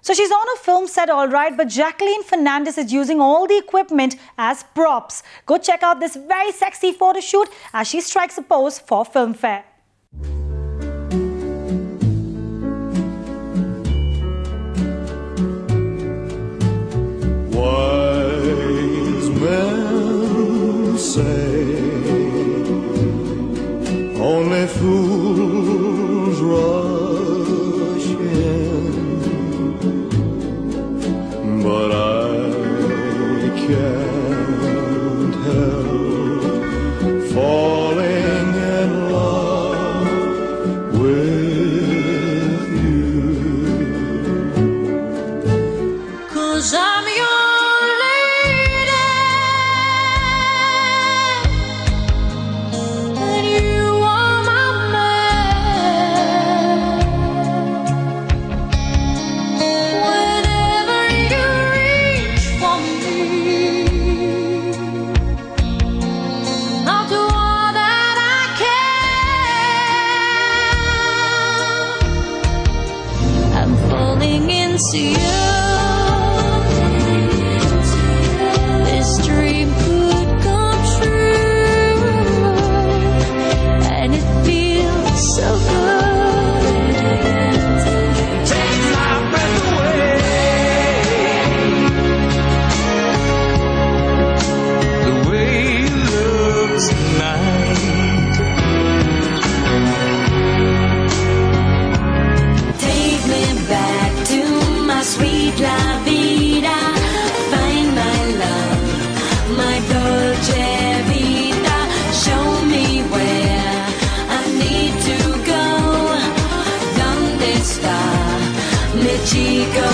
So she's on a film set, all right, but Jacqueline Fernandez is using all the equipment as props. Go check out this very sexy photo shoot as she strikes a pose for Filmfare. Wise men say only fools rush in, but I can't help falling in love with you, 'cause I'm your lady and you are my man. Whenever you reach for me, I'll do all that I can. I'm falling into you. This dream could come true, and it feels so good. take my breath away. The way you look tonight, Take me back to my sweet La Vida. Find my love, my dolce vita. Show me where I need to go. Donde está mi chico